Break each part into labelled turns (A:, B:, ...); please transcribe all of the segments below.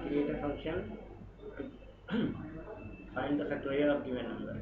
A: Create a function to find the factorial of given number.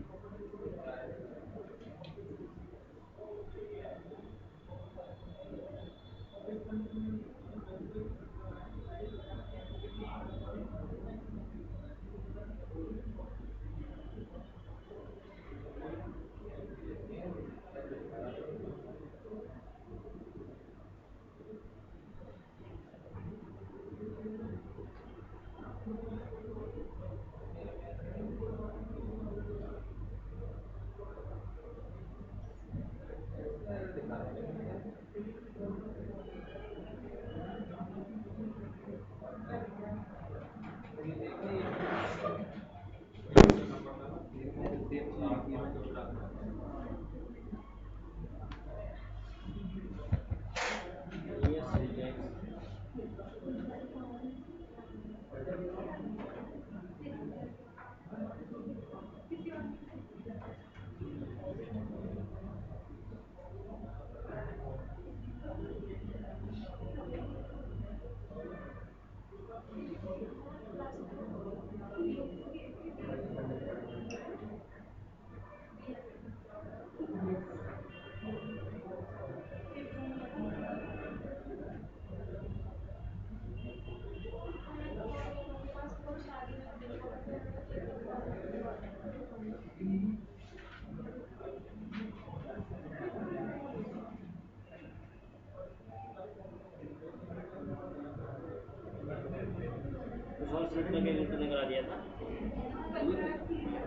A: सीखने के लिए तूने करा दिया था,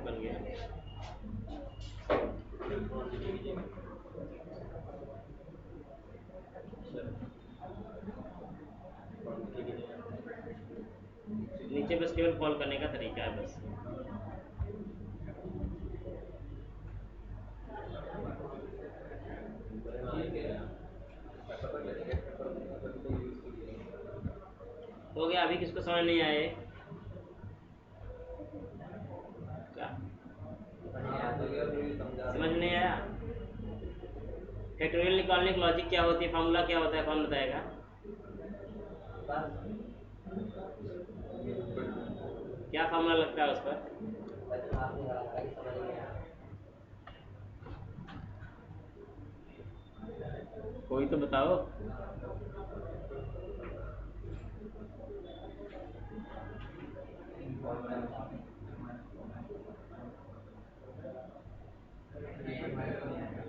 A: बन गया। नीचे बस केवल कॉल करने का तरीका है बस। हो गया। अभी किसको समझ नहीं आए? क्या समझ में नहीं आया? फैक्टोरियल निकालने की लॉजिक क्या होती है, फार्मूला क्या होता है, कौन बताएगा? क्या फार्मूला लगता है उस पर? कोई तो बताओ।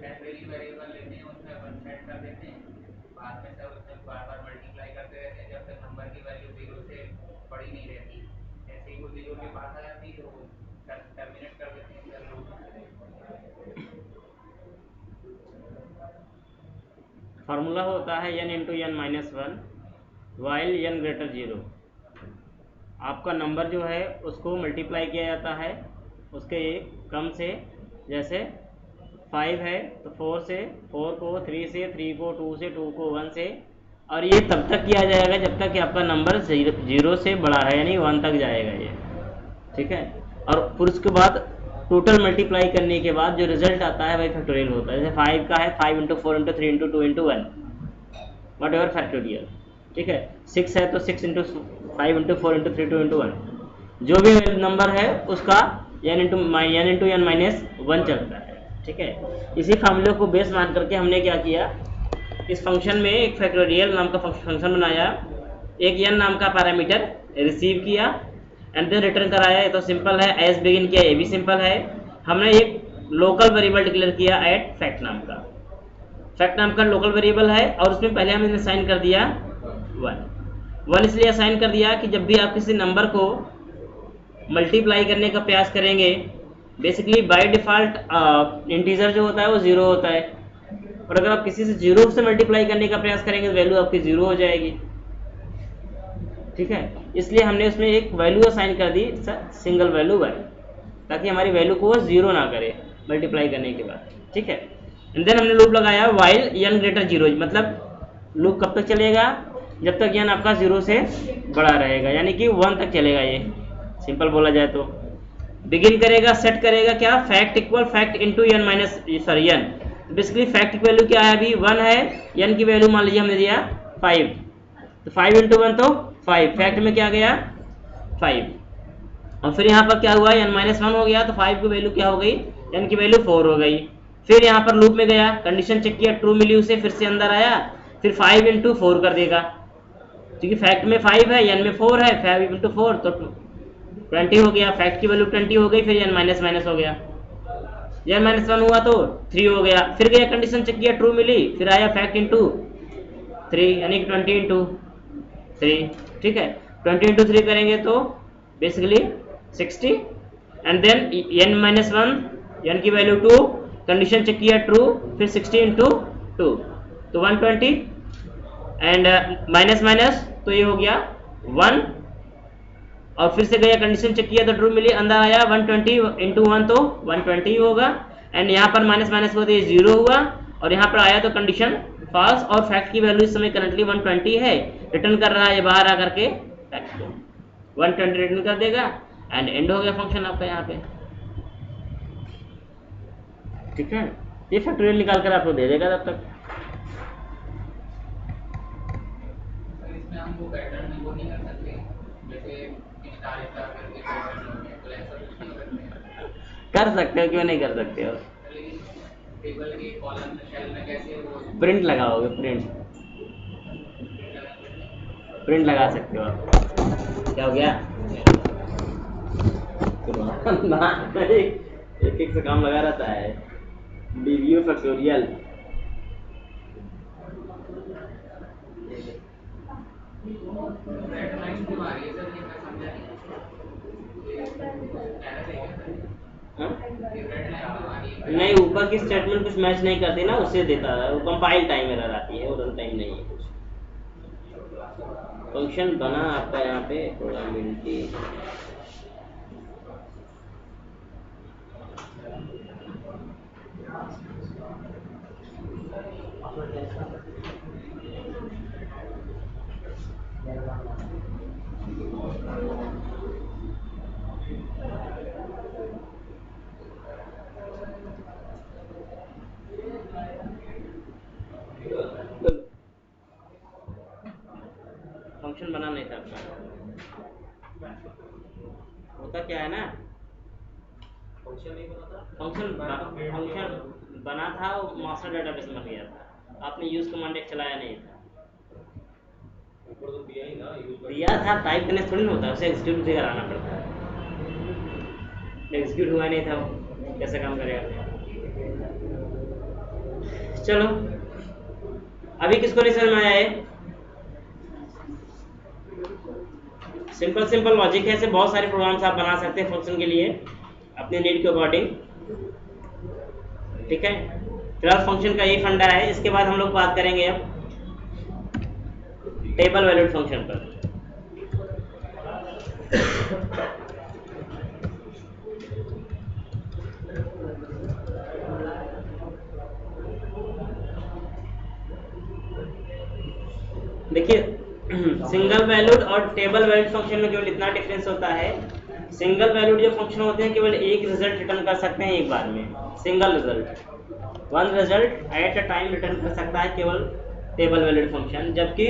B: टेम्परेरी वेरिएबल लेते हैं, उसमें वन सेट कर देते हैं, बाद में सब उसमें बार बार मल्टीप्लाई करते रहते हैं जब तक नंबर की वैल्यू 0 से बड़ी नहीं रहती। ऐसे ही वो 0 के पास आ जाती है तो टर्मिनेट कर देते हैं इधर लूप।
A: फार्मूला होता है n into n minus one while n greater 0। आपका नंबर जो है उसको मल्टीप्लाई किया जाता है उसके क्रम से। जैसे 5 है तो 4 से, 4 को 3 से, 3 को 2 से, 2 को 1 से, और ये तब तक किया जाएगा जब तक कि आपका नंबर 0 से बड़ा है, यानी 1 तक जाएगा ये, ठीक है। और फिर उसके बाद टोटल मल्टीप्लाई करने के बाद जो रिजल्ट आता है वही फैक्टोरियल होता है। जैसे 5 का है 5 × 4 × 3 × 2 × 1 वट एवर फैक्टोरियल, ठीक है। 6 है तो 6 × 5 × 4 × 3 × 1, जो भी नंबर है उसका n × n-1 चलता है, ठीक है। इसी फार्मूले को बेस मान करके हमने क्या किया, इस फंक्शन में एक फैक्टोरियल नाम का फंक्शन बनाया, एक n नाम का पैरामीटर रिसीव किया एंड देन रिटर्न कराया। ये तो सिंपल है, एज बिगिन किया, ये भी सिंपल है। हमने एक लोकल वेरिएबल डिक्लेयर किया एट फैक्ट नाम का, फैक्ट नाम का लोकल वेरिएबल है, और उसमें पहले हमने असाइन कर दिया 1 इसलिए असाइन कर दिया कि जब भी आप किसी नंबर को मल्टीप्लाई करने का प्रयास करेंगे, बेसिकली बाय डिफॉल्ट इंटीजर जो होता है वो 0 होता है, और अगर आप किसी से 0 से मल्टीप्लाई करने का प्रयास करेंगे तो वैल्यू आपकी 0 हो जाएगी, ठीक है। इसलिए हमने उसमें एक वैल्यू असाइन कर दी, सिंगल वैल्यू 1, ताकि हमारी वैल्यू को वो 0 ना करे मल्टीप्लाई करने के बाद, ठीक है। एंड देन हमने लूप लगाया वाइल n > 0, मतलब लूप कब तक चलेगा, जब तक n आपका 0 से बड़ा रहेगा, यानी कि 1 तक चलेगा। ये सिंपल बोला जाए तो बिगिन करेगा, सेट करेगा क्या, fact equal fact into n basically fact की वैल्यू क्या है, अभी 1 है, n की वैल्यू मान लीजिए हमने दिया 5, तो 5 × 1 तो 5, फैक्ट में क्या गया 5, और फिर यहाँ पर क्या हुआ n-1 हो गया, तो 5 की वैल्यू क्या हो गई, n की वैल्यू 4 हो गई। फिर यहाँ पर लूप में गया, कंडीशन चेक किया, ट्रू मिली उसे, फिर से अंदर आया, फिर 5 × 4 कर देगा, क्योंकि फैक्ट में 5 है, n में 4 है, 5 × 4 तो 20 हो गया, फैक्ट की वैल्यू 20 हो गई, फिर n-1 हो गया, n-1 हुआ तो 3 हो गया, फिर गया कंडीशन चेक किया, ट्रू मिली, फिर आया फैक्ट इंटू 3 यानी कि 20 × 3, ठीक है। 20 × 3 करेंगे तो basically 60, and then n-1, n की वैल्यू 2, कंडीशन चेक किया ट्रू, फिर 60 × 2 तो 120, एंड माइनस तो ये हो गया 1, और फिर से गया कंडीशन चेक किया तो ट्रू मिली, अंदर आया 120 × 1 तो 120 होगा, एंड यहाँ पर माइनस को तो ये 0 हुआ, और यहाँ पर आया तो कंडीशन फॉल्स, और फैक्ट की वैल्यू इस समय करंटली 120 है, रिटर्न कर रहा है बाहर आकर के फैक्ट को 120 रिटर्न कर देगा, एंड एंड हो गया फंक्शन आपका यहाँ पे, ठीक है। ये फैक्टोरियल निकाल कर आपको दे देगा तब तक।
B: इसमें हम वो पैटर्न वो नहीं कर सकते, जैसे स्टार स्टार करके पैटर्न होते हैं, तो ऐसा कुछ नहीं करते।
A: कर सकते हो, क्यों नहीं कर सकते हो,
B: लेकिन टेबल के कॉलम शेल में कैसे वो
A: प्रिंट लगाओगे, प्रिंट लगा सकते हो आप। क्या हो गया एक एक से काम लगा रहता है, डिव्यू फैक्टोरियल,
B: रेडलाइन क्यों आ रही है सर, ये मैं समझा नहीं,
A: नहीं ऊपर की स्टेटमेंट कुछ मैच नहीं करती ना, उससे देता है वो, कंपाइल टाइम एरर आती है, वो रन टाइम नहीं है कुछ। फंक्शन बना आपका यहाँ पे प्रोग्रामेबिलिटी, फंक्शन बना नहीं था आपका, होता क्या है ना, फंक्शन बना था, मास्टर डेटाबेस बन गया था, आपने यूज कमांड एक चलाया नहीं था, दिया था, टाइप करने थोड़ी ना होता है, उसे एग्जीक्यूट भी कराना पड़ता है, एग्जीक्यूट हुआ नहीं था, कैसे काम करेगा। चलो अभी किसको नहीं समझ में आया है, सिंपल लॉजिक है, ऐसे बहुत सारे प्रोग्राम्स आप बना सकते हैं फंक्शन के लिए अपने नीड के अकॉर्डिंग, ठीक है। फिलहाल फंक्शन का यही फंडा है, इसके बाद हम लोग बात करेंगे अब टेबल वैल्यूड फंक्शन पर। सिंगल वैल्यूड और टेबल वैल्यूड फंक्शन में केवल इतना डिफरेंस होता है, सिंगल वैल्यूड जो फंक्शन होते हैं केवल एक रिजल्ट रिटर्न कर सकते हैं एक बार में, single result, one result at a time return कर सकता है केवल टेबल वैल्यूड फंक्शन, जबकि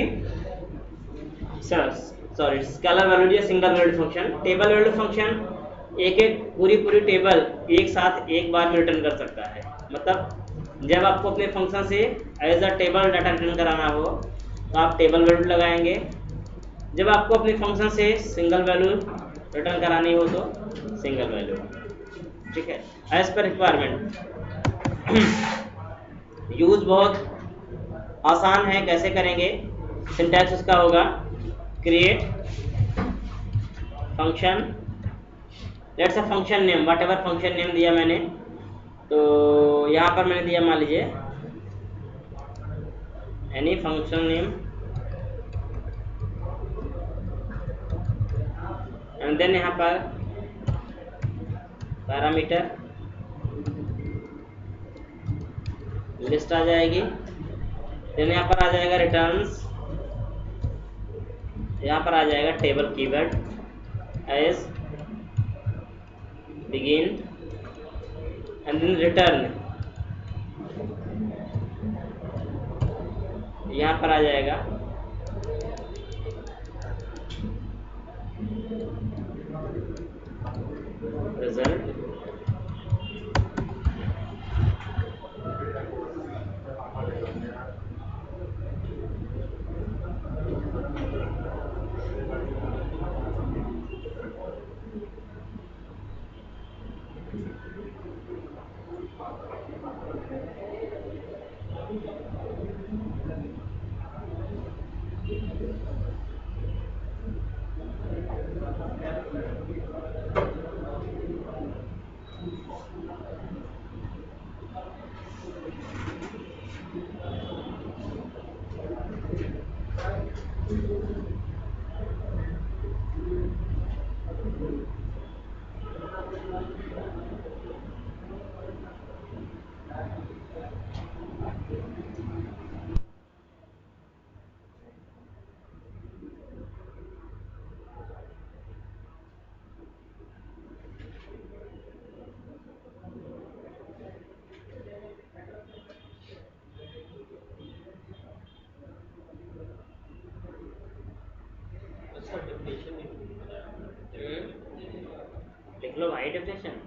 A: सॉरी स्केलर वैल्यूड या single valued function, table valued function एक एक पूरी टेबल एक साथ एक बार में रिटर्न कर सकता है। मतलब जब आपको अपने फंक्शन से as a table data return कराना हो तो आप टेबल वैल्यूड लगाएंगे, जब आपको अपने फंक्शन से सिंगल वैल्यू रिटर्न करानी हो तो सिंगल वैल्यू। ठीक है, एज पर रिक्वायरमेंट। यूज बहुत आसान है, कैसे करेंगे, सिंटैक्स उसका होगा create function, let's a function name, whatever function name दिया मैंने, तो यहाँ पर मैंने दिया मान लीजिए any function name and then यहाँ पर पैरामीटर लिस्ट आ जाएगी, देन यहाँ पर आ जाएगा रिटर्न्स, यहाँ पर आ जाएगा table keyword as begin and then return, यहाँ पर आ जाएगा रिजल्ट, लिख लो भाई डेफिनेशन।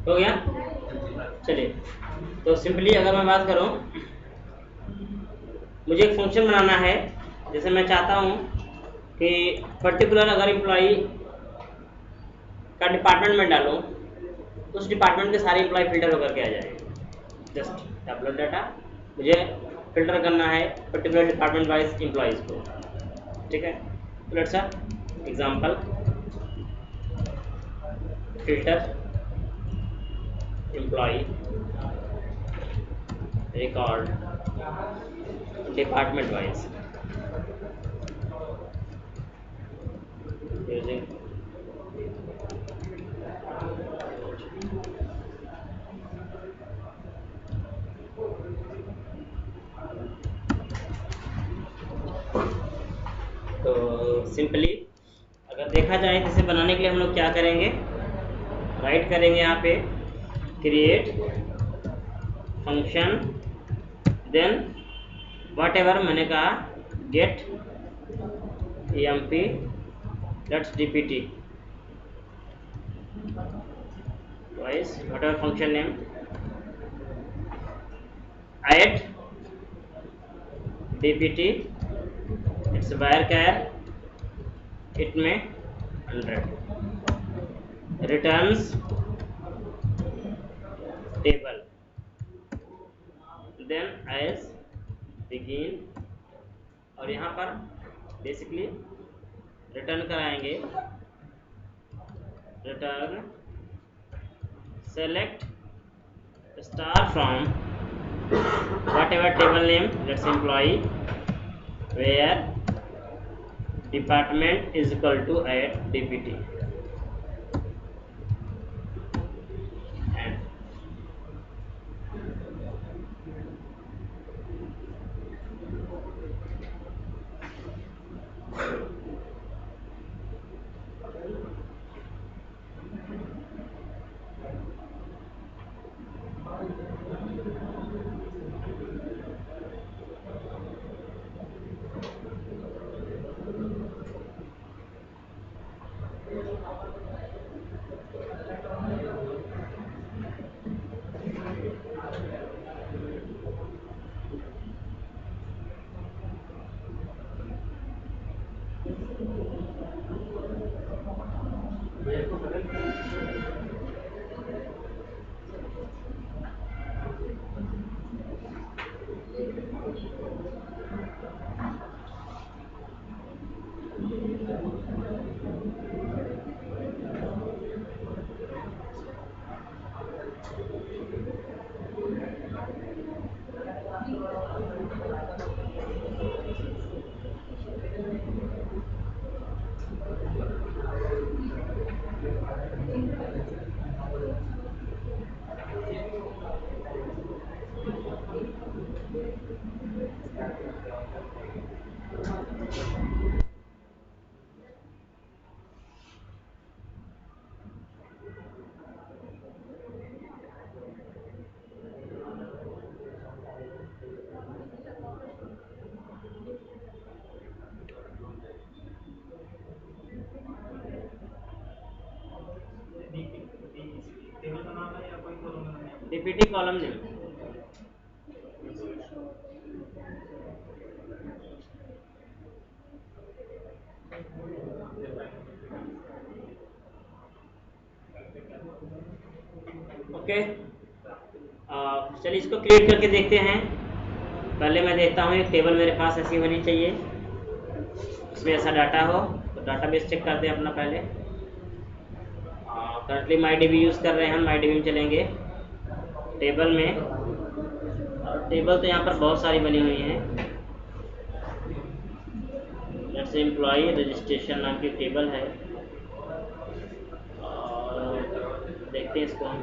A: हो गया। चलिए, तो सिंपली अगर मैं बात करूं, मुझे एक फंक्शन बनाना है। जैसे मैं चाहता हूं कि पर्टिकुलर अगर एम्प्लॉई का डिपार्टमेंट में डालूं तो उस डिपार्टमेंट के सारे एम्प्लॉय फिल्टर होकर के आ जाएंगे। जस्ट टैबलेट डाटा मुझे फिल्टर करना है पर्टिकुलर डिपार्टमेंट वाइज एम्प्लॉयज़ को, ठीक है। तो let's example filter employ record department wise using तो सिंपली अगर देखा जाए तो इसे बनाने के लिए हम लोग क्या करेंगे, राइट करेंगे यहाँ पे create function, then whatever मैंने कहा get emp that's dpt twice whatever function name, add dpt it's varchar it में 100 returns table, then as begin, और यहाँ पर बेसिकली रिटर्न कराएंगे return select star from whatever table name, let's employee where department is equal to add dpt and dpt column name okay. चलिए इसको create करके देखते हैं। पहले मैं देखता हूँ एक टेबल मेरे पास ऐसी होनी चाहिए, इसमें ऐसा डाटा हो, तो डाटाबेस चेक करते हैं अपना पहले। करंटली MyDB यूज़ कर रहे हैं हम, MyDB में चलेंगे टेबल में, और टेबल तो यहाँ पर बहुत सारी बनी हुई हैं। जैसे एम्प्लॉई रजिस्ट्रेशन नाम की टेबल है, और देखते हैं इसको हम।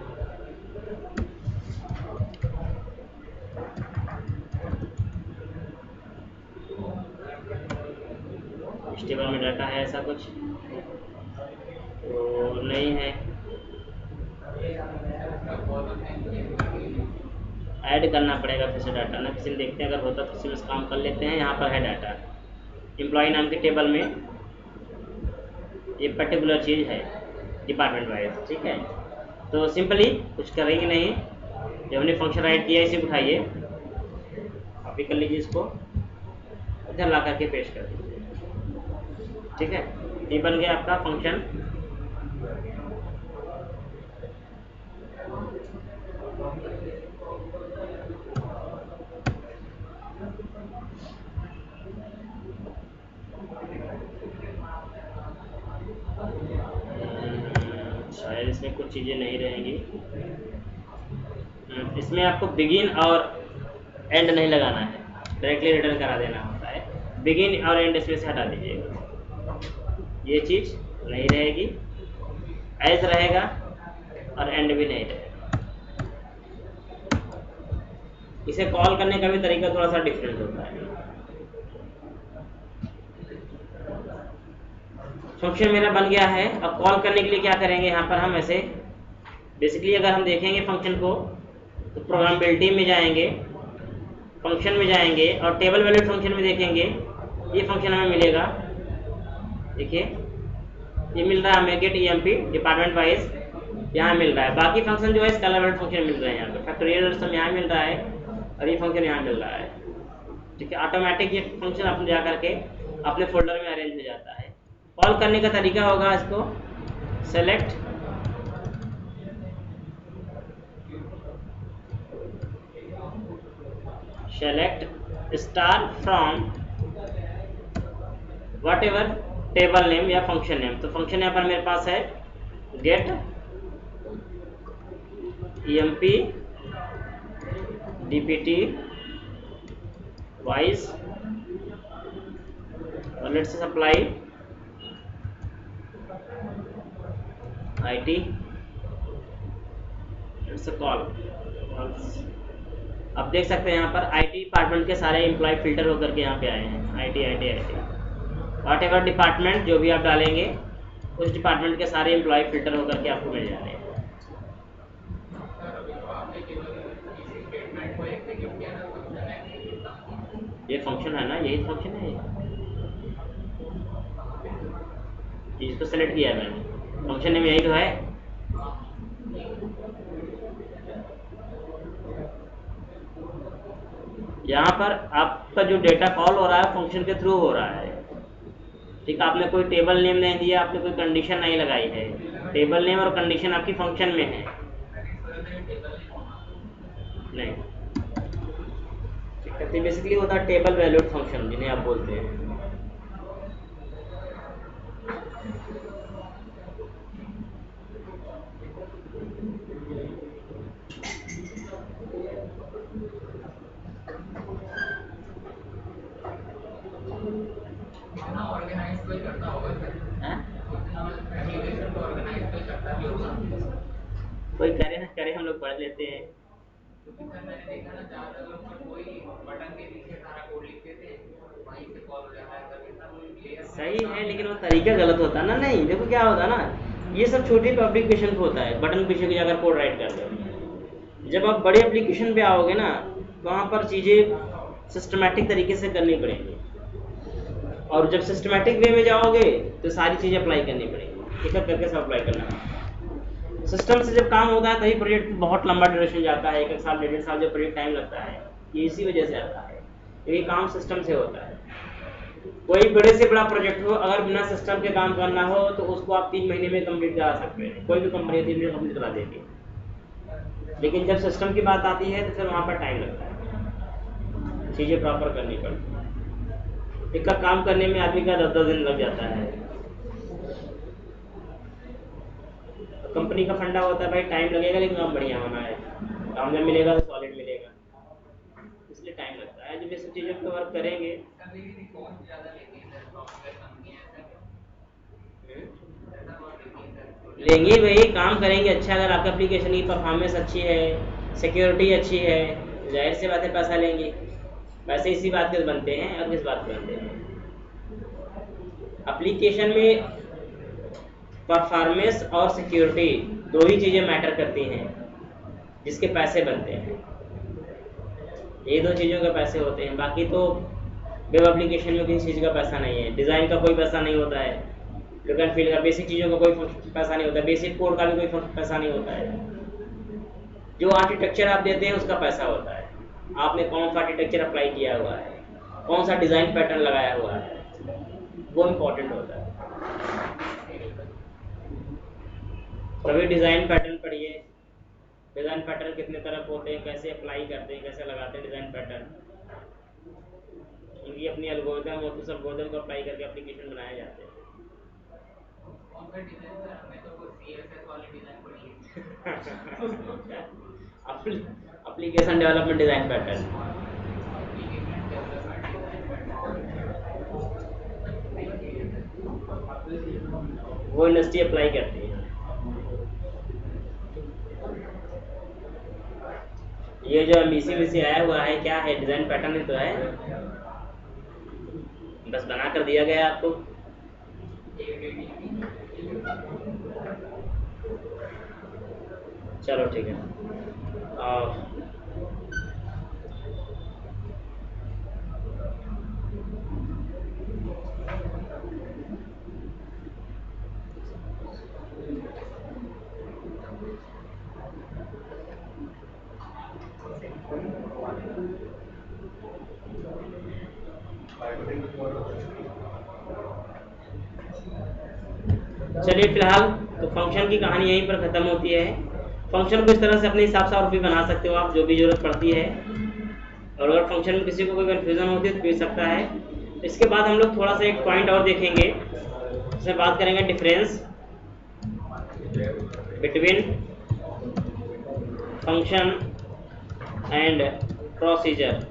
A: इस टेबल में डाटा है ऐसा कुछ तो नहीं है, ऐड करना पड़ेगा फिर से डाटा ना, किसी में देखते हैं अगर होता तो किसी में काम कर लेते हैं। यहाँ पर है डाटा एम्प्लॉय नाम के टेबल में, ये पर्टिकुलर चीज़ है डिपार्टमेंट वाइज, ठीक है। तो सिंपली कुछ करेंगे नहीं, जो हमने फंक्शन राइट किया इसे उठाइए, कॉपी कर लीजिए इसको, इधर ला करके पेश कर दीजिए, ठीक है। ये बन गया आपका फंक्शन। शायद इसमें कुछ चीज़ें नहीं रहेंगी। इसमें आपको बिगिन और एंड नहीं लगाना है, डायरेक्टली रिटर्न करा देना होता है। बिगिन और एंड इसमें से हटा दीजिएगा, ये चीज़ नहीं रहेगी, एज रहेगा और एंड भी नहीं रहेगा। इसे कॉल करने का भी तरीका थोड़ा सा डिफरेंट होता है। फंक्शन मेरा बन गया है, अब कॉल करने के लिए क्या करेंगे, यहाँ पर हम ऐसे बेसिकली अगर हम देखेंगे फंक्शन को तो प्रोग्रामेबिलिटी में जाएंगे, फंक्शन में जाएंगे और टेबल वैल्यूड फंक्शन में देखेंगे, ये फंक्शन हमें मिलेगा, देखिए ये मिल रहा है हमें गेट ईएमपी डिपार्टमेंट वाइज, यहाँ मिल रहा है। बाकी फंक्शन जो है स्केलर वैल्यूड फंक्शन मिल रहे हैं, यहाँ पे फैक्टोरियल सम यहाँ मिल रहा है और ये फंक्शन यहाँ मिल रहा है, ठीक है। ऑटोमेटिक ये फंक्शन अपने जा करके अपने फोल्डर में अरेंज हो जाता है। कॉल करने का तरीका होगा इसको select star from what ever table name या फंक्शन नेम। तो फंक्शन यहाँ पर मेरे पास है गेट emp dpt वाइज और let's supply it, it's a call. अब देख सकते हैं यहाँ पर आईटी डिपार्टमेंट के सारे एम्प्लॉय फिल्टर होकर के यहाँ पे आए हैं, IT IT IT what ever department जो भी आप डालेंगे उस डिपार्टमेंट के सारे एम्प्लॉय फिल्टर होकर के आपको मिल जा रहे हैं। ये फंक्शन है ना, यही फंक्शन है, इसको सेलेक्ट किया है मैंने, फंक्शन नेम यही तो है। यहाँ पर आपका जो डेटा कॉल हो रहा है फंक्शन के थ्रू हो रहा है, ठीक है। आपने कोई टेबल नेम नहीं दिया, आपने कोई कंडीशन नहीं लगाई है, टेबल नेम और कंडीशन आपकी फंक्शन में है नहीं, ठीक है। तो बेसिकली होता है टेबल वैल्यूड फंक्शन जिन्हें आप बोलते हैं। कोई करे ना करे, हम लोग पढ़ लेते हैं।
B: मैंने देखा ना ज्यादातर लोग कोई बटन के नीचे सारा कोड लिखते थे, वहीं से कॉल हो जाता है,
A: सही है लेकिन वो तरीका गलत होता है ना। नहीं देखो क्या होता है ना, ये सब छोटे एप्लीकेशन को होता है, बटन पीछे की जाकर कोड राइट कर दो। जब आप बड़े एप्लीकेशन पे आओगे ना वहाँ पर चीज़ें सिस्टमेटिक तरीके से करनी पड़ेंगी, और जब सिस्टमेटिक वे में जाओगे तो सारी चीज़ें अप्लाई करनी पड़ेंगी, एक एक करके सब अप्लाई करना। सिस्टम से जब काम होता है तभी प्रोजेक्ट बहुत लंबा ड्यूरेशन जाता है, 1 साल 1.5 साल जो प्रोजेक्ट टाइम लगता है ये इसी वजह से आता है, क्योंकि काम सिस्टम से होता है। कोई बड़े से बड़ा प्रोजेक्ट हो, अगर बिना सिस्टम के काम करना हो तो उसको आप 3 महीने में कंप्लीट करा सकते हैं, कोई भी कंपनी 3 महीने में कंप्लीट करा देगी। लेकिन जब सिस्टम की बात आती है तो फिर वहाँ पर टाइम लगता है, चीज़ें प्रॉपर करनी पड़ती है। एक का काम करने में आदमी का 10-10 दिन लग जाता है। कंपनी का फंडा होता है भाई टाइम लगेगा लेकिन काम बढ़िया होना है, काम जब मिलेगा तो सॉलिड मिलेगा, इसलिए टाइम लगता है। जब ये सब चीज़ों को वर्क करेंगे लेंगे भाई, काम करेंगे अच्छा। अगर आपका एप्लीकेशन की परफॉर्मेंस अच्छी है, सिक्योरिटी अच्छी है, जाहिर सी बात है पैसा लेंगे। पैसे इसी बात के बनते हैं और किस बात के बनते हैं? एप्लीकेशन में परफॉर्मेंस और सिक्योरिटी दो ही चीज़ें मैटर करती हैं जिसके पैसे बनते हैं। ये दो चीज़ों के पैसे होते हैं, बाकी तो वेब एप्लीकेशन में किसी चीज़ का पैसा नहीं है। डिज़ाइन का कोई पैसा नहीं होता है, लुक एंड फील का, बेसिक चीज़ों का कोई पैसा नहीं होता, बेसिक कोड का भी कोई पैसा नहीं होता है। जो आर्किटेक्चर आप देते हैं उसका पैसा होता है। आपने कौन सा आर्किटेक्चर अप्लाई किया हुआ है, कौन सा डिज़ाइन पैटर्न लगाया हुआ है, वो इम्पोर्टेंट होता है। कभी डिज़ाइन पैटर्न पढ़िए, डिज़ाइन पैटर्न कितने तरह के होते हैं, कैसे अप्लाई करते हैं, कैसे लगाते हैं डिज़ाइन पैटर्न। उनकी अपनी एल्गोरिथम होती है, उस एल्गोरिथम को अप्लाई करके एप्लीकेशन बनाए जाते हैं। एप्लीकेशन डेवलपमेंट डिज़ाइन पैटर्न, वो इंडस्ट्री अप्लाई करती है। ये जो एमबीसी में से आया हुआ है, क्या है? डिज़ाइन पैटर्न ही तो है, बस बना कर दिया गया आपको। चलो ठीक है। और चलिए फिलहाल तो फंक्शन की कहानी यहीं पर ख़त्म होती है। फंक्शन को इस तरह से अपने हिसाब से और भी बना सकते हो आप, जो भी ज़रूरत पड़ती है। और अगर फंक्शन में किसी को कोई कन्फ्यूज़न होती है तो पूछ सकता है। इसके बाद हम लोग थोड़ा सा एक पॉइंट और देखेंगे, उसमें बात करेंगे difference between function and procedure.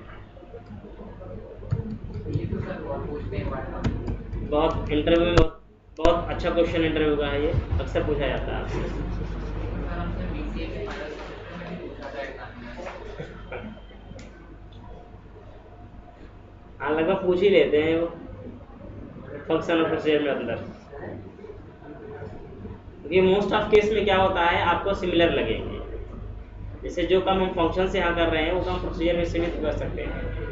A: बहुत इंटरव्यू में बहुत अच्छा क्वेश्चन इंटरव्यू का है, ये अक्सर पूछा जाता है आपसे। हाँ, लगभग पूछ ही लेते हैं वो फंक्शन और प्रोसीजर में अंदर। ये मोस्ट ऑफ केस में क्या होता है, आपको सिमिलर लगेंगे। जैसे जो काम हम फंक्शन से यहाँ कर रहे हैं वो काम प्रोसीजर में सीमित कर सकते हैं।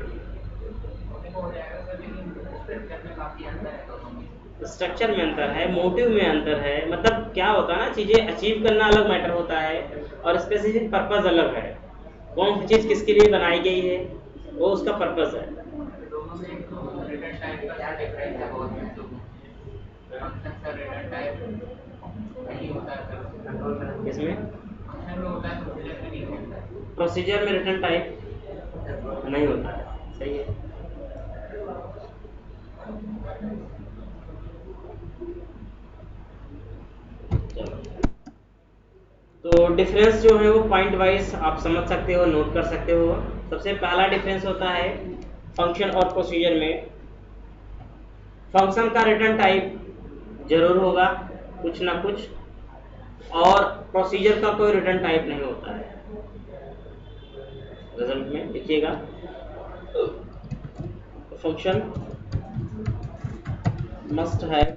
A: स्ट्रक्चर में अंतर है, मोटिव में अंतर है। मतलब क्या होता है ना, चीज़ें अचीव करना अलग मैटर होता है और स्पेसिफिक पर्पज़ अलग है। कौन सी चीज़ किसके लिए बनाई गई है, वो उसका पर्पज़ है। इसमें प्रोसीजर में रिटर्न टाइप नहीं होता है, सही है। तो डिफरेंस जो है वो पॉइंट वाइज आप समझ सकते हो, नोट कर सकते हो। सबसे पहला डिफरेंस होता है फंक्शन और प्रोसीजर में। फंक्शन का रिटर्न टाइप जरूर होगा कुछ ना कुछ, और प्रोसीजर का कोई रिटर्न टाइप नहीं होता है। रिजल्ट में लिखिएगा, function must have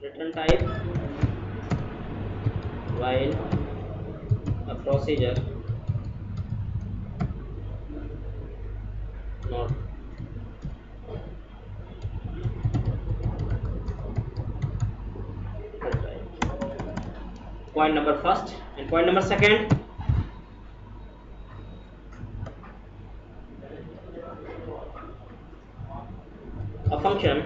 A: return type while a procedure not. Point number first, and point number second, a function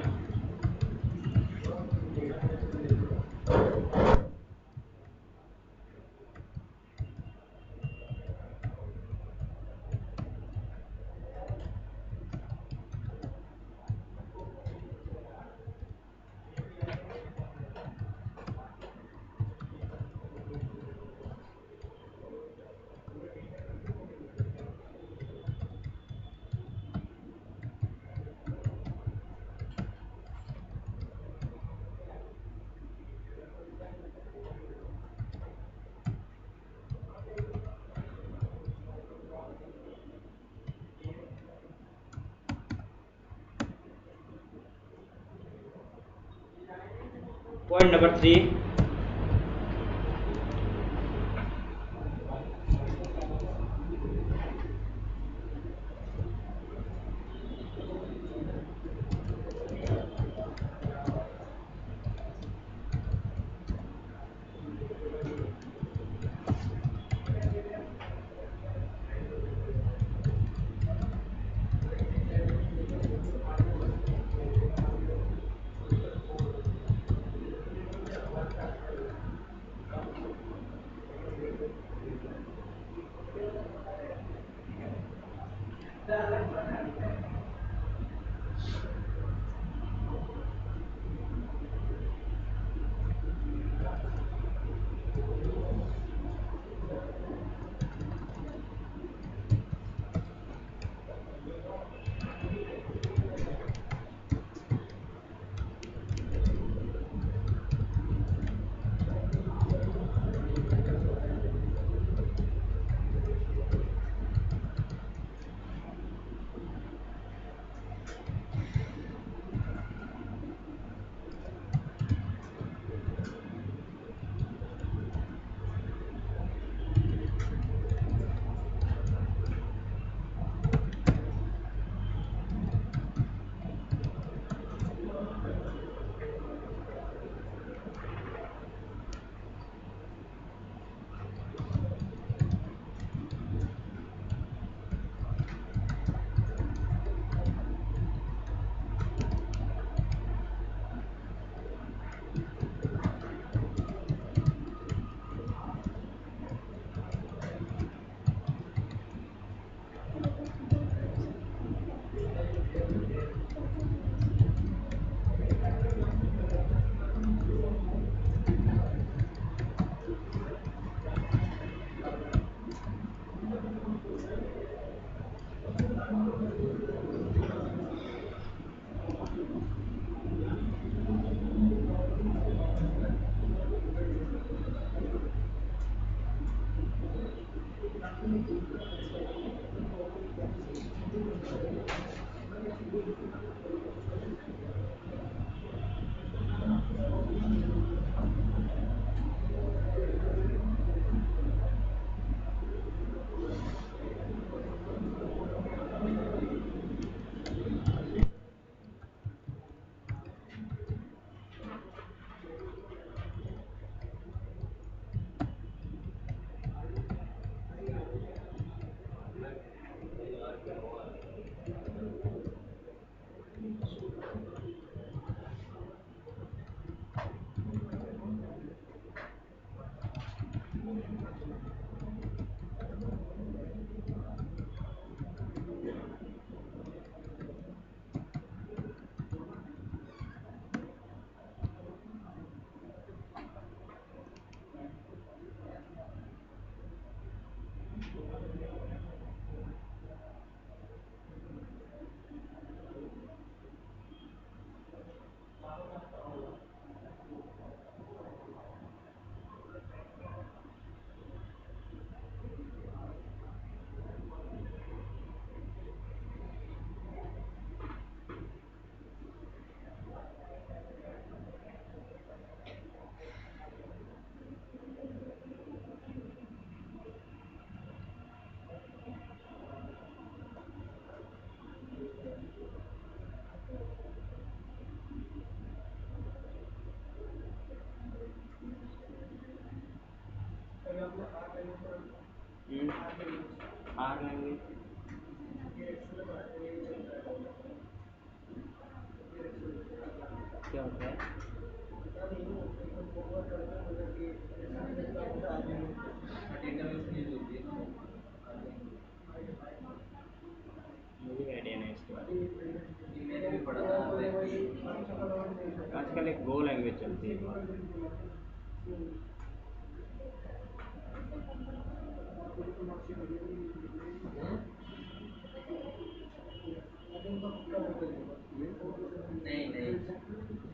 A: point number 3, R language क्या होता है? मुझे आइडिया नहीं इसके बारे
B: मैंने भी पढ़ा था
A: में। आजकल एक गो लैंग्वेज चलती है बहुत।
B: नहीं नहीं,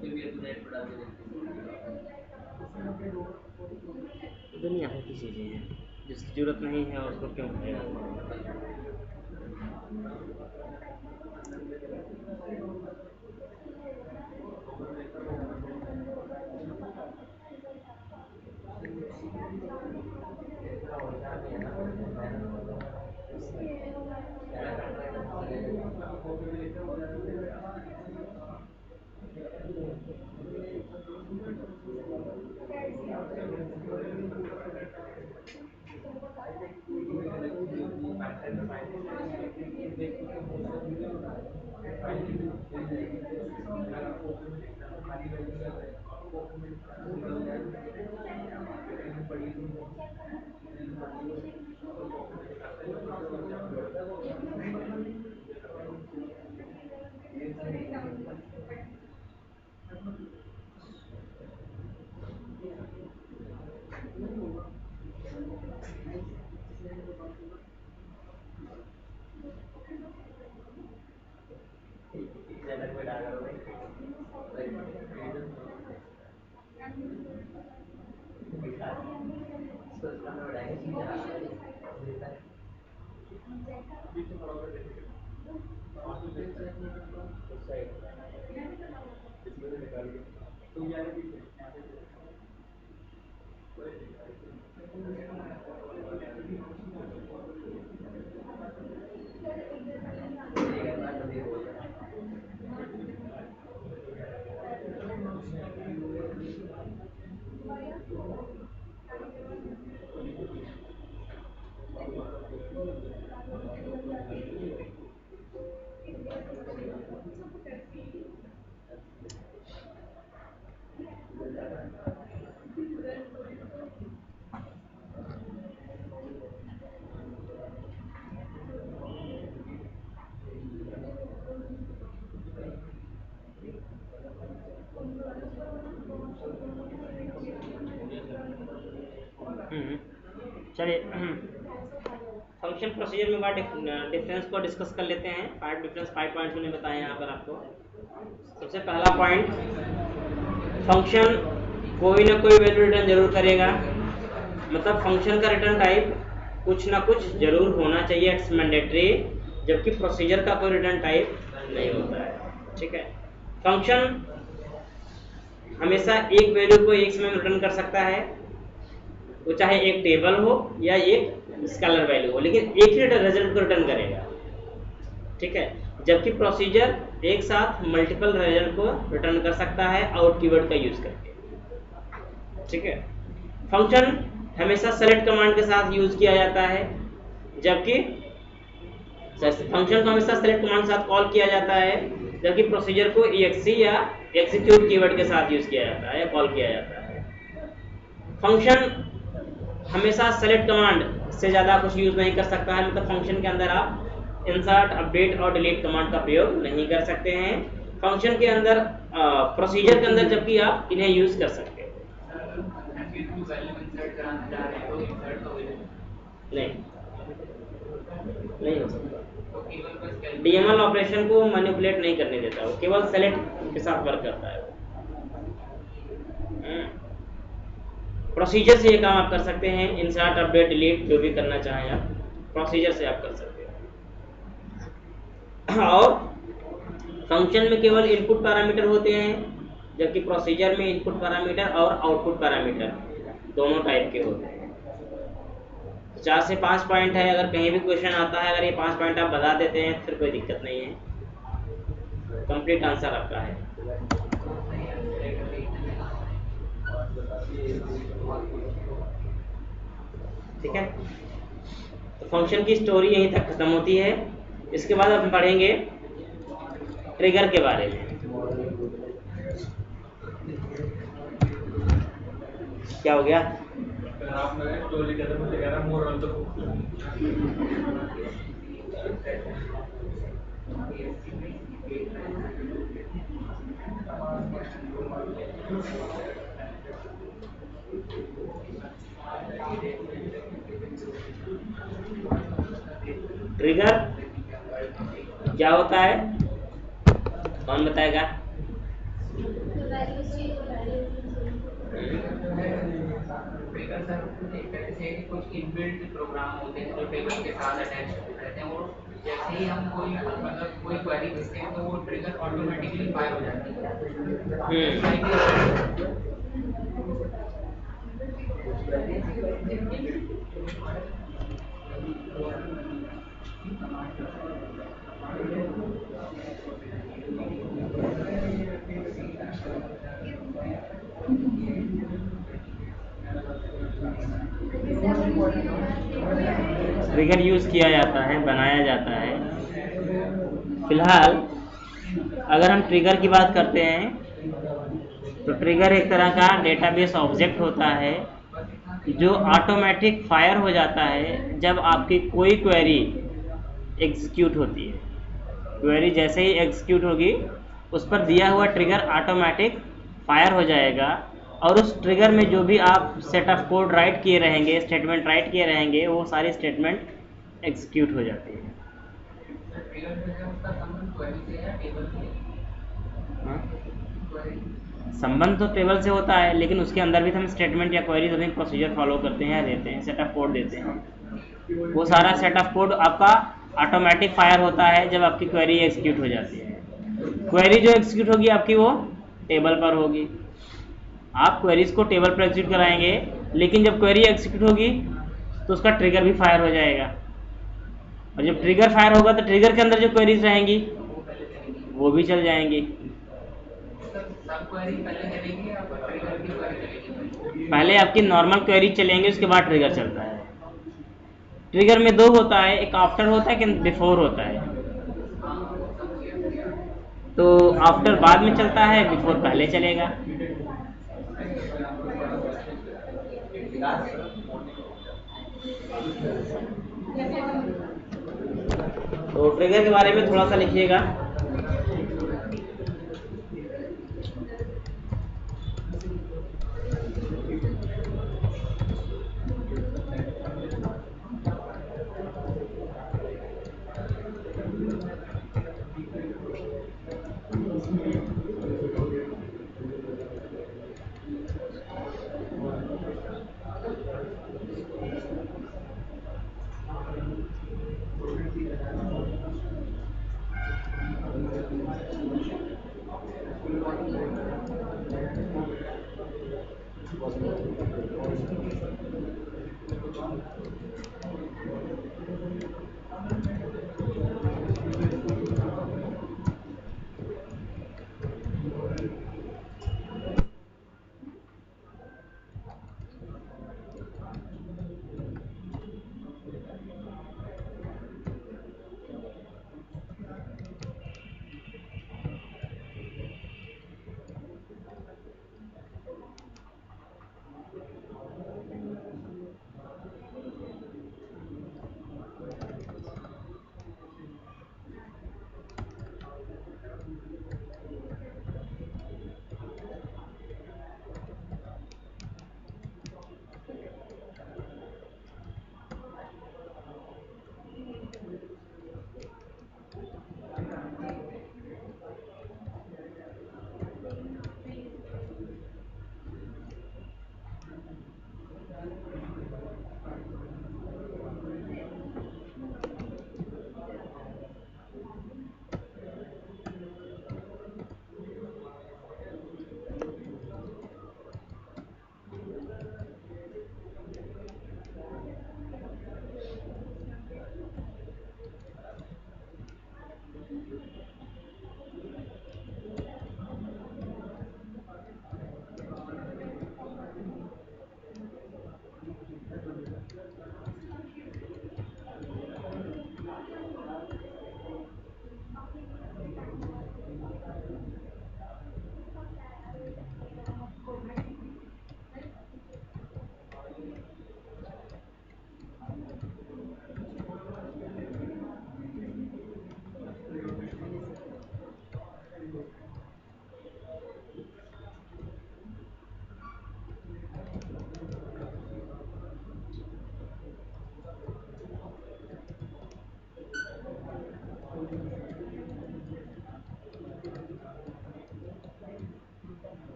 B: फिर भी तो नेट पढ़ाते रहते
A: दुनिया भर की चीज़ें हैं, जिसकी ज़रूरत नहीं है उसको क्यों पढ़ेगा? चलिए फंक्शन प्रोसीजर में डिफरेंस को डिस्कस कर लेते हैं। 5 डिफरेंस 5 पॉइंट्स मैंने बताए यहाँ पर आपको। सबसे पहला पॉइंट, फंक्शन कोई ना कोई वैल्यू रिटर्न जरूर करेगा, मतलब फंक्शन का रिटर्न टाइप कुछ ना कुछ जरूर होना चाहिए, इट्स मैंडेटरी, जबकि प्रोसीजर का कोई रिटर्न टाइप नहीं होता है। ठीक है, फंक्शन हमेशा एक वैल्यू को एक समय में रिटर्न कर सकता है, वो चाहे एक टेबल हो या एक स्केलर वैल्यू हो, लेकिन एक ही रिजल्ट को रिटर्न करेगा। ठीक है, जबकि प्रोसीजर एक साथ मल्टीपल रिजल्ट को रिटर्न कर सकता है आउट कीवर्ड का यूज करके। ठीक है, फंक्शन हमेशा सेलेक्ट कमांड के साथ यूज किया जाता है, जबकि फंक्शन को हमेशा सेलेक्ट कमांड के साथ कॉल किया जाता है, जबकि प्रोसीजर को exe या एग्जीक्यूट कीवर्ड के साथ यूज किया जाता है या कॉल किया जाता है। फंक्शन हमेशा सेलेक्ट कमांड से ज़्यादा कुछ यूज नहीं कर सकता है, मतलब फंक्शन के अंदर आप इंसर्ट, अपडेट और डिलीट कमांड का प्रयोग नहीं कर सकते हैं। फंक्शन के अंदर प्रोसीजर के अंदर जबकि आप इन्हें यूज कर सकते हैं। नहीं हो सकता। डीएमएल ऑपरेशन को मैनिपुलेट नहीं करने देता, वो केवल सेलेक्ट के साथ वर्क करता है। प्रोसीजर से ये काम आप कर सकते हैं, इंसर्ट, अपडेट, डिलीट जो भी करना चाहें आप प्रोसीजर से आप कर सकते हैं। और फंक्शन में केवल इनपुट पैरामीटर होते हैं, जबकि प्रोसीजर में इनपुट पैरामीटर और आउटपुट पैरामीटर दोनों टाइप के होते हैं। 4 से 5 पॉइंट है, अगर कहीं भी क्वेश्चन आता है, अगर ये 5 पॉइंट आप बता देते हैं फिर कोई दिक्कत नहीं है, कंप्लीट आंसर आपका है। ठीक है, तो फंक्शन की स्टोरी यहीं तक खत्म होती है। इसके बाद हम पढ़ेंगे ट्रिगर के बारे में। क्या हो गया? ट्रिगर क्या होता है, कौन बताएगा?
B: कुछ इनबिल्ट प्रोग्राम होते हैं जो टेबल के साथ अटैच रहते हैं, वो जैसे ही हम कोई मतलब कोई क्वेरी भेजते हैं तो वो ट्रिगर ऑटोमेटिकली फायर हो जाती है।
A: ट्रिगर यूज़ किया जाता है, बनाया जाता है। फिलहाल अगर हम ट्रिगर की बात करते हैं तो ट्रिगर एक तरह का डेटाबेस ऑब्जेक्ट होता है जो ऑटोमेटिक फायर हो जाता है जब आपकी कोई क्वेरी एग्जीक्यूट होती है। क्वेरी जैसे ही एग्जीक्यूट होगी उस पर दिया हुआ ट्रिगर ऑटोमेटिक फायर हो जाएगा और उस ट्रिगर में जो भी आप सेट ऑफ कोड राइट किए रहेंगे, स्टेटमेंट राइट किए रहेंगे, वो सारी स्टेटमेंट एग्जीक्यूट हो जाती है।
B: ट्रिगर जो है उसका संबंध क्वेरी से है टेबल से?
A: हाँ,
B: क्वेरी
A: संबंध तो टेबल से होता है लेकिन उसके अंदर भी हम स्टेटमेंट या क्वेरी दोनों प्रोसीजर फॉलो करते हैं या देते हैं, सेट ऑफ कोड देते हैं। वो सारा सेट ऑफ कोड आपका ऑटोमेटिक फायर होता है जब आपकी क्वेरी एग्जीक्यूट हो जाती है। क्वेरी जो एग्जीक्यूट होगी आपकी वो टेबल पर होगी। आप क्वेरीज को टेबल पर एग्जीक्यूट कराएंगे लेकिन जब क्वेरी एग्जीक्यूट होगी तो उसका ट्रिगर भी फायर हो जाएगा और जब ट्रिगर फायर होगा तो ट्रिगर के अंदर जो क्वेरीज रहेंगी वो भी चल जाएंगी।
B: सब क्वेरी पहले चलेगी या ट्रिगर की क्वेरी चलेगी?
A: पहले आपकी नॉर्मल क्वेरी चलेंगे उसके बाद ट्रिगर चलता है। ट्रिगर में दो होता है, एक आफ्टर होता है कि बिफोर होता है। तो आफ्टर बाद में चलता है, बिफोर पहले चलेगा। तो ट्रिगर के बारे में थोड़ा सा लिखिएगा।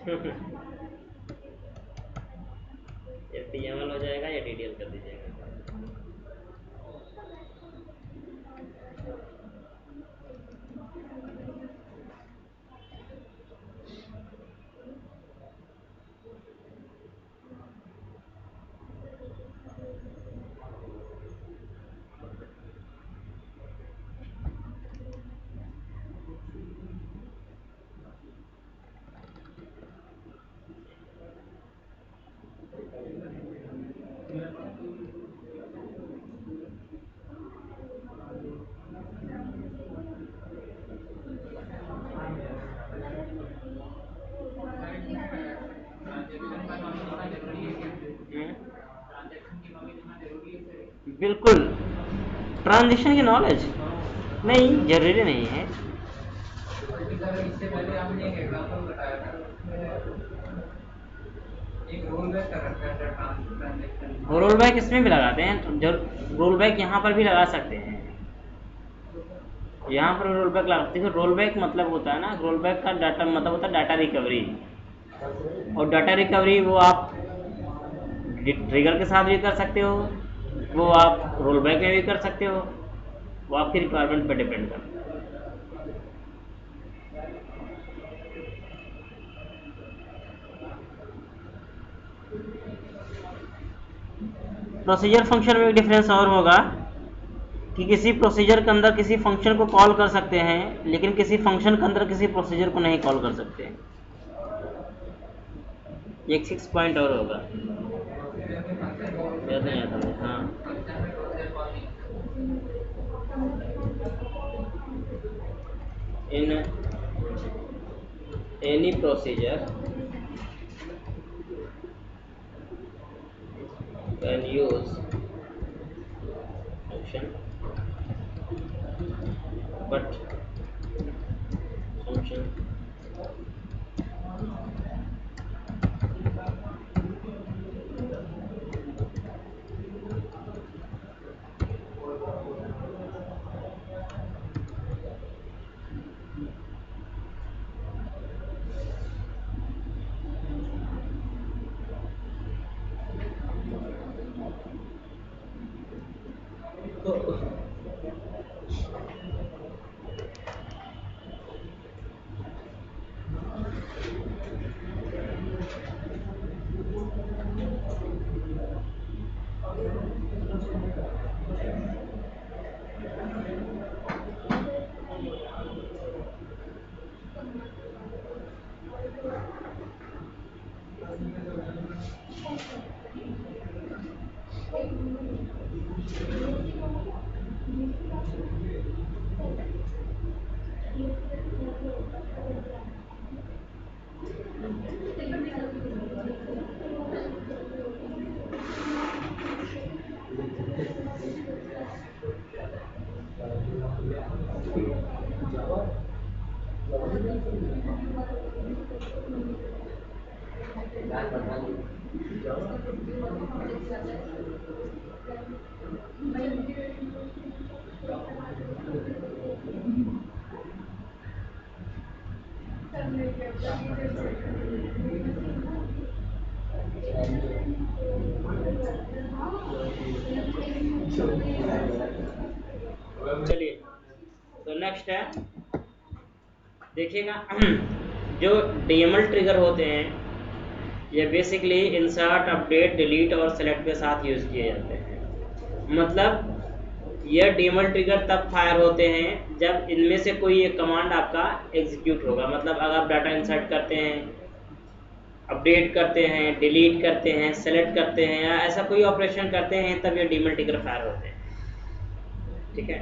A: HTML हो जाएगा या DDL कर दीजिएगा। बिल्कुल, ट्रांजेक्शन की नॉलेज नहीं, जरूरी नहीं है।
B: इससे पहले आपने एक एग्जांपल बताया था, एक रोल बैक कर रखा है ट्रांजेक्शन।
A: रोल बैक इसमें भी लगाते हैं, जो रोल बैक यहाँ पर भी लगा सकते हैं, यहाँ पर रोल बैक लगा। देखो रोल बैक मतलब होता है ना, रोल बैक का डाटा मतलब होता है डाटा रिकवरी, और डाटा रिकवरी वो आप ट्रिगर के साथ भी कर सकते हो, वो आप रोल बैक में भी कर सकते हो, वो आपकी रिक्वायरमेंट पर डिपेंड करता है। प्रोसीजर फंक्शन में एक डिफरेंस और होगा कि किसी प्रोसीजर के अंदर किसी फंक्शन को कॉल कर सकते हैं, लेकिन किसी फंक्शन के अंदर किसी प्रोसीजर को नहीं कॉल कर सकते। एक 6 पॉइंट और होगा, याद नहीं आता मुझे। हाँ, in any procedure can use function but function चलिए तो नेक्स्ट है, देखिएगा जो डीएमएल ट्रिगर होते हैं ये बेसिकली इंसर्ट, अपडेट, डिलीट और सेलेक्ट के साथ यूज किए जाते हैं। मतलब यह डीएमएल ट्रिगर तब फायर होते हैं जब इनमें से कोई एक कमांड आपका एग्जीक्यूट होगा। मतलब अगर आप डाटा इंसर्ट करते हैं, अपडेट करते हैं, डिलीट करते हैं, सेलेक्ट करते हैं या ऐसा कोई ऑपरेशन करते हैं तब ये डीएमएल ट्रिगर फायर होते हैं। ठीक है,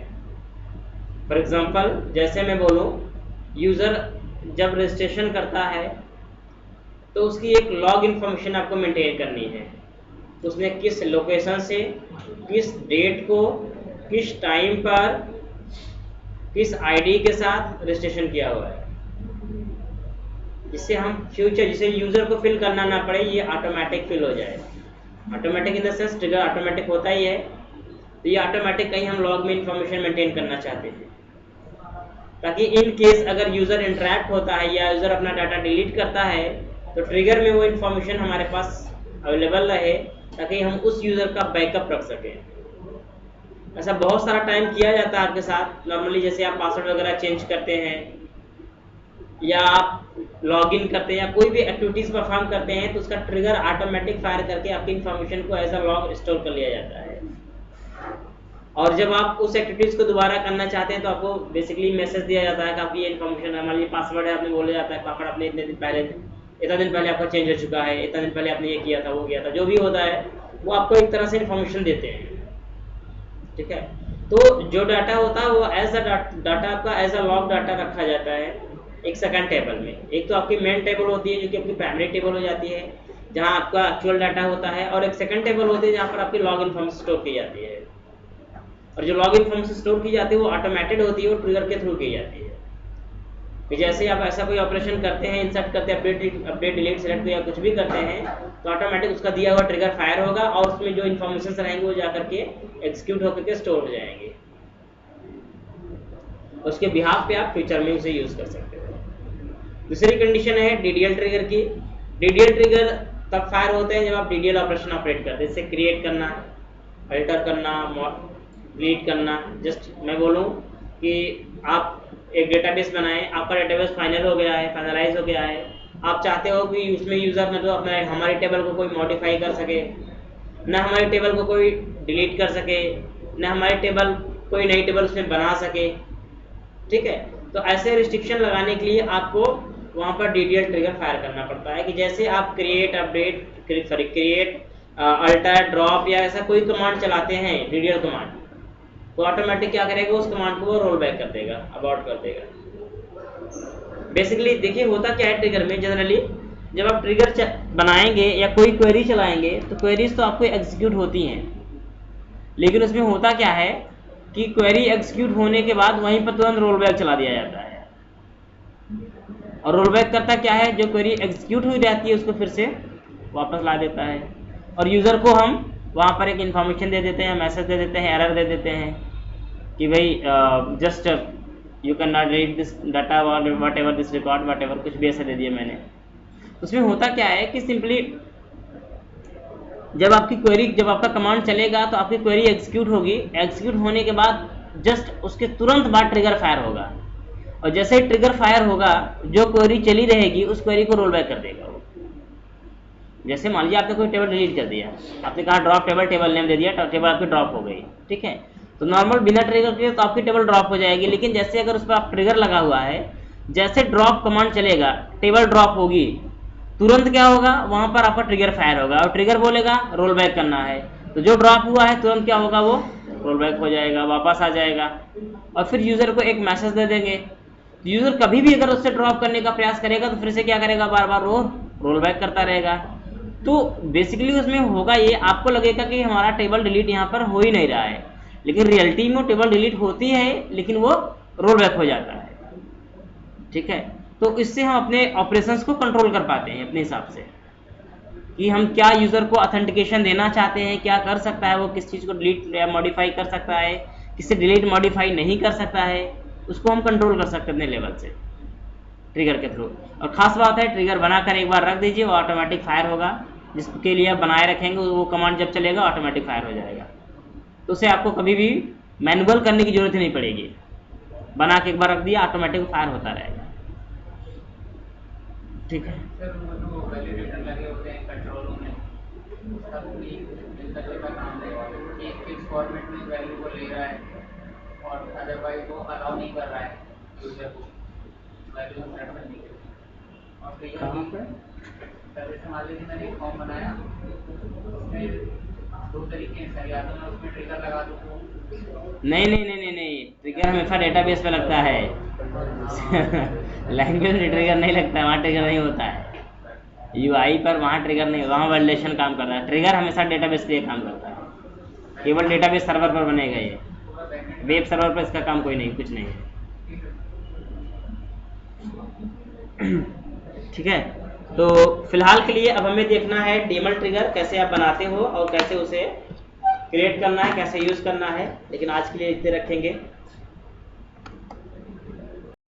A: फॉर एग्जांपल जैसे मैं बोलूँ, यूज़र जब रजिस्ट्रेशन करता है तो उसकी एक लॉग इन्फॉर्मेशन आपको मेंटेन करनी है। उसने किस लोकेशन से, किस डेट को, किस टाइम पर, किस आईडी के साथ रजिस्ट्रेशन किया हुआ है, जिससे हम फ्यूचर, जिसे यूज़र को फिल करना ना पड़े, ये ऑटोमेटिक फिल हो जाए। Automatic in the sense trigger automatic होता ही है, तो ये ऑटोमेटिक कहीं हम लॉग में इंफॉर्मेशन मेंटेन करना चाहते हैं ताकि इन केस अगर यूज़र इंटरैक्ट होता है या यूज़र अपना डाटा डिलीट करता है तो ट्रिगर में वो इन्फॉर्मेशन हमारे पास अवेलेबल रहे ताकि हम उस यूज़र का बैकअप रख सकें। ऐसा बहुत सारा टाइम किया जाता है आपके साथ। नॉर्मली जैसे आप पासवर्ड वगैरह चेंज करते हैं या आप लॉगिन करते हैं या कोई भी एक्टिविटीज़ परफॉर्म करते हैं तो उसका ट्रिगर ऑटोमेटिक फायर करके आपकी इन्फॉर्मेशन को एज अ लॉग स्टोर कर लिया जाता है। और जब आप उस एक्टिविटीज़ को दोबारा करना चाहते हैं तो आपको बेसिकली मैसेज दिया जाता है कि आपकी ये इन्फॉर्मेशन है, मान लीजिए पासवर्ड है, आपने बोला जाता है पासवर्ड आपने इतने दिन पहले आपका चेंज हो चुका है, इतना दिन पहले आपने ये किया था वो किया था, जो भी होता है वो आपको एक तरह से इन्फॉर्मेशन देते हैं। ठीक है, तो जो डाटा होता है वो एज अ डाटा आपका एज अ लॉग डाटा रखा जाता है एक सेकंड टेबल में। एक तो आपकी मेन टेबल होती है जो कि आपकी प्राइमरी टेबल हो जाती है जहां आपका एक्चुअल डाटा होता है, और एक सेकंड टेबल होती है जहां पर आपकी लॉग इन्फॉर्मेशन स्टोर की जाती है। और जो लॉग इन्फॉर्मेशन स्टोर की जाती है वो ऑटोमेटेड होती है, वो ट्रिगर के थ्रू की जाती है कि जैसे आप ऐसा कोई ऑपरेशन करते हैं, इंसर्ट करते हैं, अपडेट डिलीट सेलेक्ट या कुछ भी करते हैं तो ऑटोमेटिक उसका दिया हुआ ट्रिगर फायर होगा और उसमें जो इन्फॉर्मेशन रहेंगे वो जाकर के एग्जीक्यूट होकर के स्टोर हो जाएंगे। उसके बिहाफ पे आप फ्यूचर में उसे यूज कर सकते हो। दूसरी कंडीशन है डीडीएल ट्रिगर की। डीडीएल ट्रिगर तब फायर होते हैं जब आप डीडीएल ऑपरेशन ऑपरेट करते हैं, जैसे क्रिएट करना, अल्टर करना, डिलीट करना। जस्ट मैं बोलूँ कि आप एक डेटाबेस बनाएं, आपका डेटाबेस फाइनल हो गया है, फाइनलाइज हो गया है, आप चाहते हो कि उसमें यूज़र न तो अपना हमारी टेबल को कोई मॉडिफाई कर सके, न हमारी टेबल को कोई डिलीट कर सके, न हमारी टेबल कोई नई टेबल उसमें बना सके। ठीक है, तो ऐसे रिस्ट्रिक्शन लगाने के लिए आपको वहाँ पर डीडीएल ट्रिगर फायर करना पड़ता है कि जैसे आप क्रिएट अल्टर ड्रॉप या ऐसा कोई कमांड चलाते हैं डीडीएल कमांड, तो ऑटोमेटिक क्या करेगा उस कमांड को वो रोल बैक कर देगा, अबॉर्ट कर देगा। बेसिकली देखिए होता क्या है ट्रिगर में, जनरली जब आप ट्रिगर बनाएंगे या कोई क्वेरी चलाएंगे तो क्वेरीज तो आपको एग्जीक्यूट होती हैं, लेकिन उसमें होता क्या है कि क्वेरी एग्जीक्यूट होने के बाद वहीं पर तुरंत रोल बैक चला दिया जाता है। और रोल बैक करता क्या है, जो क्वेरी एग्जीक्यूट हुई रहती है उसको फिर से वापस ला देता है, और यूज़र को हम वहाँ पर एक इन्फॉर्मेशन दे देते हैं, मैसेज दे देते हैं, एरर दे देते हैं कि भाई just you can not read this data what ever this record what ever, कुछ भी ऐसा दे दिया मैंने। उसमें होता क्या है कि सिंपली जब आपका कमांड चलेगा तो आपकी क्वेरी एग्जीक्यूट होगी, एग्जीक्यूट होने के बाद जस्ट उसके तुरंत बाद ट्रिगर फायर होगा, और जैसे ही ट्रिगर फायर होगा जो क्वेरी चली रहेगी उस क्वेरी को रोल बैक कर देगा वो। जैसे मान लीजिए आपने कोई टेबल डिलीट कर दिया, आपने कहा ड्रॉप टेबल नेम दे दिया, टेबल आपकी ड्रॉप हो गई। ठीक है, तो नॉर्मल बिना ट्रिगर के तो आपकी टेबल ड्रॉप हो जाएगी, लेकिन जैसे अगर उस पर आप ट्रिगर लगा हुआ है, जैसे ड्रॉप कमांड चलेगा टेबल ड्रॉप होगी, तुरंत क्या होगा वहां पर आपका ट्रिगर फायर होगा और ट्रिगर बोलेगा रोल बैक करना है, तो जो ड्रॉप हुआ है तुरंत क्या होगा वो रोल बैक हो जाएगा, वापस आ जाएगा। और फिर यूजर को एक मैसेज दे देंगे, यूजर कभी भी अगर उससे ड्रॉप करने का प्रयास करेगा तो फिर से क्या करेगा, बार बार वो रोल बैक करता रहेगा। तो बेसिकली उसमें होगा ये, आपको लगेगा कि हमारा टेबल डिलीट यहाँ पर हो ही नहीं रहा है, लेकिन रियलिटी में टेबल डिलीट होती है लेकिन वो रोल बैक हो जाता है। ठीक है, तो इससे हम अपने ऑपरेशंस को कंट्रोल कर पाते हैं अपने हिसाब से कि हम क्या यूज़र को ऑथेंटिकेशन देना चाहते हैं, क्या कर सकता है वो, किस चीज़ को डिलीट या मॉडिफाई कर सकता है, किससे डिलीट मॉडिफाई नहीं कर सकता है, उसको हम कंट्रोल कर सकते हैं अपने लेवल से ट्रिगर के थ्रू। और ख़ास बात है ट्रिगर बनाकर एक बार रख दीजिए, वो ऑटोमेटिक फायर होगा, जिसके लिए आप बनाए रखेंगे वो कमांड जब चलेगा ऑटोमेटिक फायर हो जाएगा। तो उसे आपको कभी भी मैनुअल करने की जरूरत ही नहीं पड़ेगी, बना के एक बार रख दिया ऑटोमेटिक फायर होता रहेगा। ठीक है
B: सर, वो जो वैलिडेटर लगे होते हैं कंट्रोलों में, उसका भी मिलकर का काम है, एक फिक्स फॉर्मेट में वैल्यू को ले रहा है और अदरवाइज वो अलाउ नहीं कर रहा है यूजर को वैल्यू सेट करने के लिए। और कई जैसे मान लीजिए मैंने एक फॉर्म बनाया, उसमें दो तरीके हैं सर, या तो मैं उसमें ट्रिगर लगा दूँ।
A: नहीं, ट्रिगर हमेशा डेटाबेस पे लगता है लैंग्वेज में ट्रिगर नहीं लगता है, वहाँ ट्रिगर नहीं होता है। यूआई पर वहाँ ट्रिगर नहीं, वहाँ वैलिडेशन काम करता है। ट्रिगर हमेशा डेटाबेस के लिए काम करता है, केवल डेटाबेस सर्वर पर बनेगा, ये वेब सर्वर पर इसका काम कोई नहीं, कुछ नहीं है। ठीक है, तो फिलहाल के लिए अब हमें देखना है डीमल ट्रिगर कैसे आप बनाते हो और कैसे उसे क्रिएट करना है, कैसे यूज़ करना है। लेकिन आज के लिए इतने रखेंगे।